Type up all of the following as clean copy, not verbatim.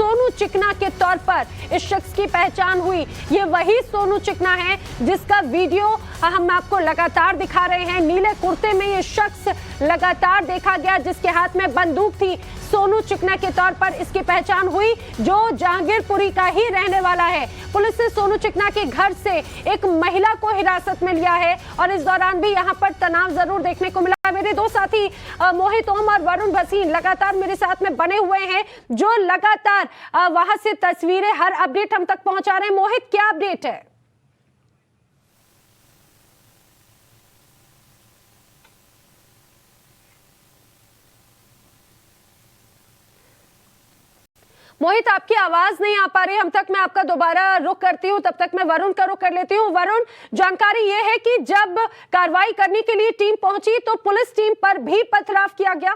सोनू चिकना के तौर पर इस शख्स की पहचान हुई। ये वही सोनू चिकना है जिसका वीडियो हम आपको लगातार दिखा रहे हैं। नीले कुर्ते में ये शख्स लगातार देखा गया, जिसके हाथ में बंदूक थी। सोनू चिकना के तौर पर इसकी पहचान हुई, जो जहांगीरपुरी का ही रहने वाला है। पुलिस ने सोनू चिकना के घर से एक महिला को हिरासत में लिया है और इस दौरान भी यहां पर तनाव जरूर देखने को मिला। मेरे दो साथी मोहित ओम और वरुण भसीन लगातार मेरे साथ में बने हुए हैं, जो लगातार वहां से तस्वीरें, हर अपडेट हम तक पहुंचा रहे हैं। मोहित, क्या अपडेट है? मोहित, आपकी आवाज नहीं आ पा रही हम तक। मैं आपका दोबारा रुख करती हूँ, तब तक मैं वरुण का रुख कर लेती हूँ। वरुण, जानकारी ये है कि जब कार्रवाई करने के लिए टीम पहुंची तो पुलिस टीम पर भी पथराव किया गया।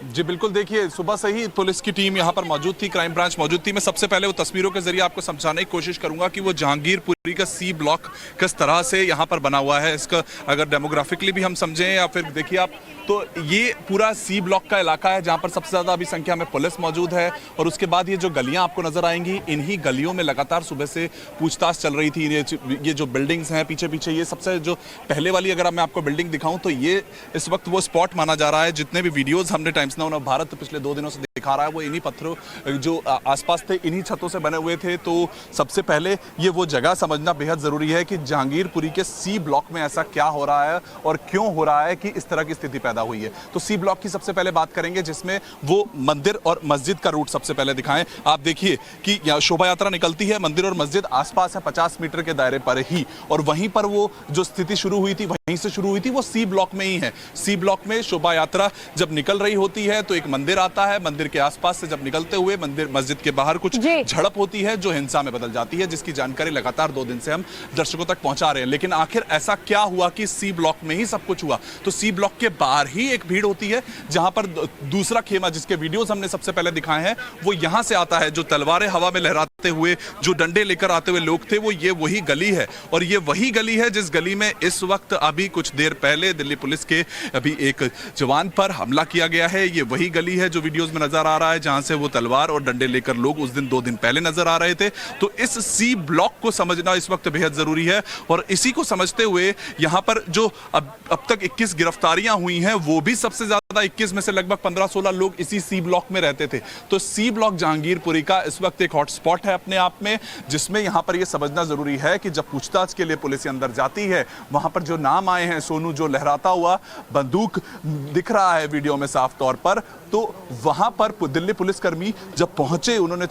जी बिल्कुल, देखिए सुबह से ही पुलिस की टीम यहाँ पर मौजूद थी, क्राइम ब्रांच मौजूद थी। मैं सबसे पहले वो तस्वीरों के जरिए आपको समझाने की कोशिश करूंगा कि वो जहांगीरपुरी का सी ब्लॉक किस तरह से यहाँ पर बना हुआ है। इसका अगर डेमोग्राफिकली भी हम समझें या फिर देखिए आप, तो ये पूरा सी ब्लॉक का इलाका है जहाँ पर सबसे ज़्यादा अभी संख्या में पुलिस मौजूद है। और उसके बाद ये जो गलियाँ आपको नजर आएंगी, इन्हीं गलियों में लगातार सुबह से पूछताछ चल रही थी। ये जो बिल्डिंग्स हैं पीछे पीछे, ये सबसे जो पहले वाली अगर मैं आपको बिल्डिंग दिखाऊं तो ये इस वक्त वो स्पॉट माना जा रहा है। जितने भी वीडियोज हमने टाइम्स नाउ भारत पिछले 2 दिनों से दिखा रहा है, वो इन्हीं पत्थरों जो आसपास थे, इन्हीं छतों से बने हुए थे। तो सबसे पहले ये वो जगह समझना बेहद जरूरी है कि जहांगीरपुरी के सी ब्लॉक में ऐसा क्या हो रहा है और क्यों हो रहा है कि इस तरह की स्थिति पैदा हुई है। तो सी ब्लॉक की सबसे पहले बात करेंगे, जिसमें वो मंदिर और मस्जिद का रूट सबसे पहले दिखाएं। आप देखिए कि यहाँ शोभा यात्रा निकलती है, मंदिर और मस्जिद आसपास है 50 मीटर के दायरे पर ही, और वहीं पर वो जो स्थिति शुरू हुई थी, वहीं से शुरू हुई थी, वो सी ब्लॉक में ही है। सी ब्लॉक में शोभा यात्रा जब निकल रही होती है तो एक मंदिर आता है, मंदिर के आसपास से जब निकलते हुए मंदिर मस्जिद के बाहर कुछ झड़प होती है जो हिंसा में बदल जाती है, जिसकी जानकारी लगातार 2 दिन से हम दर्शकों तक पहुंचा रहे हैं। लेकिन आखिर ऐसा क्या हुआ कि सी ब्लॉक में ही सब कुछ हुआ? तो सी ब्लॉक के बाहर ही एक भीड़ होती है, जहां पर दूसरा खेमा, जिसके वीडियोस हमने सबसे पहले दिखाए हैं, वो यहां से आता है। जो तलवारें हवा में लहराते हुए, जो डंडे लेकर आते हुए लोग थे, वो ये वही गली है। और ये वही गली है जिस गली में इस वक्त अभी कुछ देर पहले दिल्ली पुलिस के अभी एक जवान पर हमला किया गया है। ये वही गली है जो वीडियोस में नजर आ रहा है, जहां से वो तलवार और डंडे लेकर लोग उस दिन 2 दिन पहले नजर आ रहे थे। तो इस सी ब्लॉक को समझना इस वक्त बेहद जरूरी है। और इसी को समझते हुए यहां पर जो अब तक 21 गिरफ्तारियां हुई हैं, वो भी सबसे ज्यादा 21 में से लगभग 15-16 लोग इसी सी ब्लॉक में रहते थे। तो सी ब्लॉक जहांगीरपुरी का इस वक्त एक हॉटस्पॉट है अपने आप में, जिसमें यहां पर यह समझना जरूरी है कि जब पूछताछ के लिए पुलिस अंदर जाती है, वहां पर जो नाम आए हैं, सोनू जो लहराता हुआ बंदूक दिख रहा है वीडियो में साफ तौर पर, तो वहां पर दिल्ली पुलिसकर्मी जब पहुंचे, उन्होंने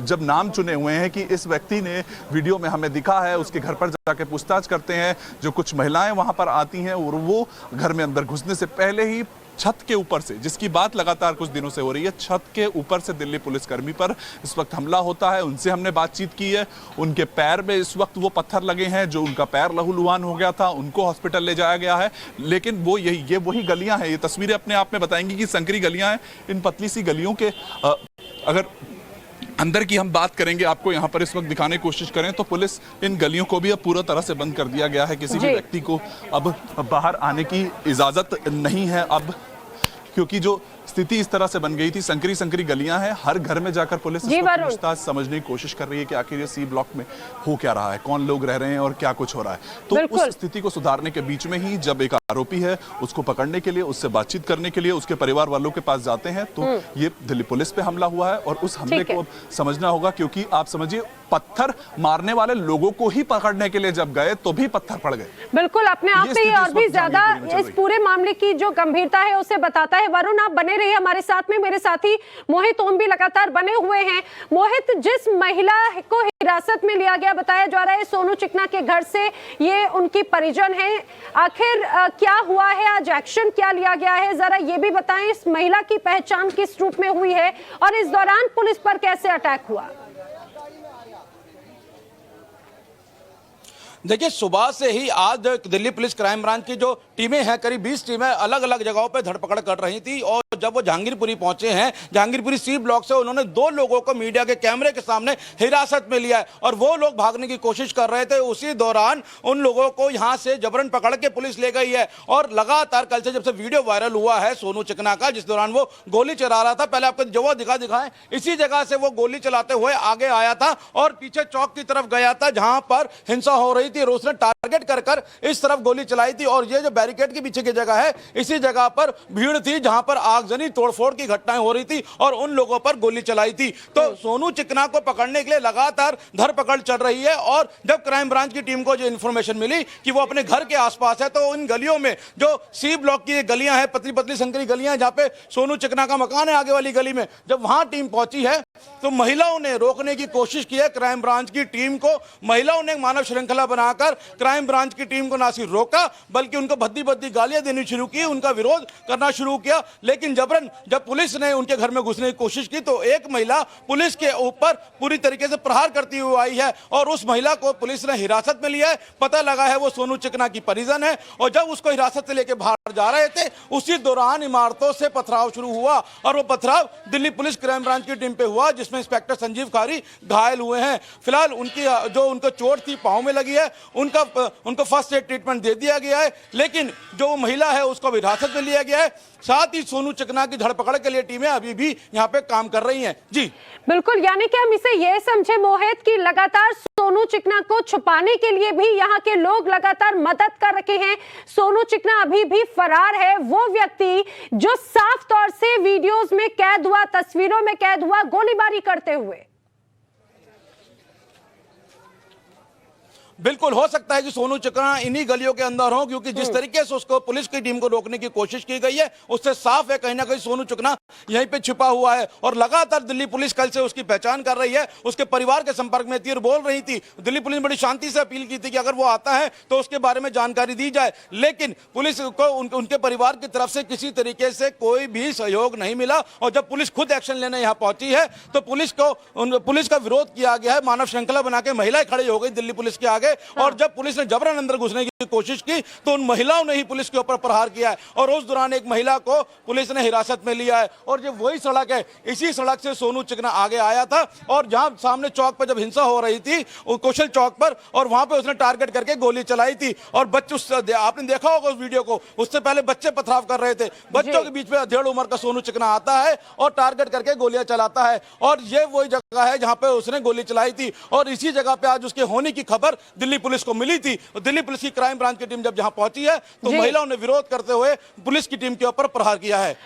जब नाम चुने हुए हैं कि इस व्यक्ति ने वीडियो में हमें दिखा है, उसके घर पर जाके पूछताछ करते हैं। जो कुछ महिलाएं वहां पर आती हैं और वो घर में अंदर घुसने से पहले ही छत के ऊपर से, जिसकी बात लगातार कुछ दिनों से हो रही है, छत के ऊपर से दिल्ली पुलिसकर्मी पर इस वक्त हमला होता है। उनसे हमने बातचीत की है, उनके पैर में इस वक्त वो पत्थर लगे हैं, जो उनका पैर लहूलुहान हो गया था, उनको हॉस्पिटल ले जाया गया है। लेकिन वो ये वही गलियां हैं, ये तस्वीरें अपने आप में बताएंगी कि संकरी गलियां हैं। इन पतली सी गलियों के अगर अंदर की हम बात करेंगे, आपको यहाँ पर इस वक्त दिखाने की कोशिश करें, तो पुलिस इन गलियों को भी अब पूरा तरह से बंद कर दिया गया है। किसी भी व्यक्ति को अब बाहर आने की इजाजत नहीं है अब, क्योंकि जो स्थिति इस तरह से बन गई थी, संकरी गलियां हैं। हर घर में जाकर पुलिस पूछताछ समझने की कोशिश कर रही है कि आखिर ये सी ब्लॉक में हो क्या रहा है, कौन लोग रह रहे हैं और क्या कुछ हो रहा है। तो उस स्थिति को सुधारने के बीच में ही जब एक आरोपी है, उसको पकड़ने के लिए, उससे बातचीत करने के लिए उसके परिवार वालों के पास जाते हैं, तो ये दिल्ली पुलिस पे हमला हुआ है। और उस हमले को अब समझना होगा, क्योंकि आप समझिए पत्थर मारने वाले लोगों को ही पकड़ने के लिए जब गए तो भी पत्थर पड़ गए। बिल्कुल, अपने आप में और भी ज्यादा इस पूरे मामले की जो गंभीरता है उसे बताता है। वरुण, आप बने रहिए हमारे साथ में, मेरे साथी मोहित ओम भी लगातार बने हुए हैं। मोहित, जिस महिला को हिरासत में लिया गया, बताया जा रहा है सोनू चिकना के घर से ये उनकी परिजन है, आखिर क्या हुआ है, आज एक्शन क्या लिया गया है, जरा ये भी बताएं। इस महिला की पहचान किस रूप में हुई है और इस दौरान पुलिस पर कैसे अटैक हुआ? देखिए, सुबह से ही आज दिल्ली पुलिस क्राइम ब्रांच की जो टीमें हैं, करीब 20 टीमें अलग अलग जगहों पर धरपकड़ कर रही थी। और जब वो जहांगीरपुरी पहुंचे हैं, जहांगीरपुरी सी ब्लॉक से उन्होंने 2 लोगों को मीडिया के कैमरे के सामने हिरासत में लिया है और वो लोग भागने की कोशिश कर रहे थे। उसी दौरान उन लोगों को यहां से जबरन पकड़ के पुलिस ले गई है। और लगातार कल से जब से वीडियो वायरल हुआ है सोनू चिकना का, जिस दौरान वो गोली चला रहा था, पहले आपको जो दिखाएं, इसी जगह से वो गोली चलाते हुए आगे आया था और पीछे चौक की तरफ गया था जहां पर हिंसा हो रही थी और उसने टारगेट कर इस तरफ गोली चलाई थी। और ये जो बैरिकेड के पीछे की जगह है, इसी जगह पर भीड़ थी जहां पर आगजनी तोड़फोड़ की घटनाएं हो रही थी और उन लोगों पर गोली चलाई थी। तो सोनू चिकना को पकड़ने के लिए लगातार धरपकड़ चल रही है। और जब क्राइम ब्रांच की टीम को जो इंफॉर्मेशन मिली कि वो अपने घर के आसपास है, तो इन गलियों में जो सी ब्लॉक की गलियां हैं, पतली पतली संकरी गलियां हैं, जहां पे सोनू चिकना का मकान है, आगे वाली गली में जब वहां टीम पहुंची है तो महिलाओं ने रोकने की कोशिश की है क्राइम ब्रांच की टीम को। महिलाओं ने मानव श्रृंखला बनाकर क्राइम ब्रांच की टीम को ना सिर्फ रोका बल्कि उनको भद्दी भद्दी गालियां देनी शुरू की, उनका विरोध करना शुरू किया। लेकिन जबरन जब पुलिस ने उनके घर में घुसने की कोशिश की तो एक महिला पुलिस के ऊपर पूरी तरीके से प्रहार करती हुई आई है और उस महिला को पुलिस ने हिरासत में लिया है। पता लगा है वो सोनू चिकना की परिजन है और जब उसको हिरासत से लेकर बाहर जा रहे थे, उसी दौरान इमारतों से पथराव शुरू हुआ और वो पथराव दिल्ली पुलिस क्राइम ब्रांच की टीम पे हुआ, जिसमें इंस्पेक्टर संजीव खारी घायल हुए हैं। फिलहाल उनको चोट थी, पांव में लगी है, उनको फर्स्ट एड ट्रीटमेंट दे दिया गया है। लेकिन जो महिला है उसको हिरासत में लिया गया है। साथ ही सोनू चिकना की धरपकड़ के लिए टीमें अभी भी यहाँ पे काम कर रही हैं। जी बिल्कुल, यानी कि हम इसे ये समझे मोहित कि लगातार सोनू चिकना को छुपाने के लिए भी यहाँ के लोग लगातार मदद कर रहे हैं। सोनू चिकना अभी भी फरार है, वो व्यक्ति जो साफ तौर से वीडियोस में कैद हुआ, तस्वीरों में कैद हुआ गोलीबारी करते हुए। बिल्कुल हो सकता है कि सोनू चिकना इन्हीं गलियों के अंदर हो, क्योंकि जिस तरीके से उसको पुलिस की टीम को रोकने की कोशिश की गई है उससे साफ है कहीं ना कहीं सोनू चिकना यहीं पे छिपा हुआ है। और लगातार दिल्ली पुलिस कल से उसकी पहचान कर रही है, उसके परिवार के संपर्क में थी और बोल रही थी। दिल्ली पुलिस ने बड़ी शांति से अपील की थी कि अगर वो आता है तो उसके बारे में जानकारी दी जाए, लेकिन पुलिस को उनके परिवार की तरफ से किसी तरीके से कोई भी सहयोग नहीं मिला। और जब पुलिस खुद एक्शन लेने यहाँ पहुंची है तो पुलिस का विरोध किया गया है, मानव श्रृंखला बना के महिलाएं खड़ी हो गई दिल्ली पुलिस के आगे। और जब पुलिस ने जबरन अंदर घुसने की कोशिश की तो उन महिलाओं ने ही पुलिस के ऊपर प्रहार किया है और उस दौरान एक महिला को पुलिस ने हिरासत में लिया है। और ये वही सड़क है, इसी सड़क से सोनू चिकना आगे आया था और जहां सामने चौक पर जब हिंसा हो रही थी कौशल चौक पर, और वहां पे उसने टारगेट करके गोली चलाई थी। और बच्चे, आपने देखा होगा उस वीडियो को, उससे पहले बच्चे पथराव कर रहे थे, बच्चों के बीच में अधेड़ उम्र का सोनू चिकना आता है और टारगेट करके गोलियां चलाता है। और ये वही जगह है जहां पे उसने गोली चलाई थी और इसी जगह पे आज उसके होने की खबर दिल्ली पुलिस को मिली थी। दिल्ली पुलिस की क्राइम ब्रांच की टीम जब जहां पहुंची है तो महिलाओं ने विरोध करते हुए पुलिस की टीम के ऊपर प्रहार किया है।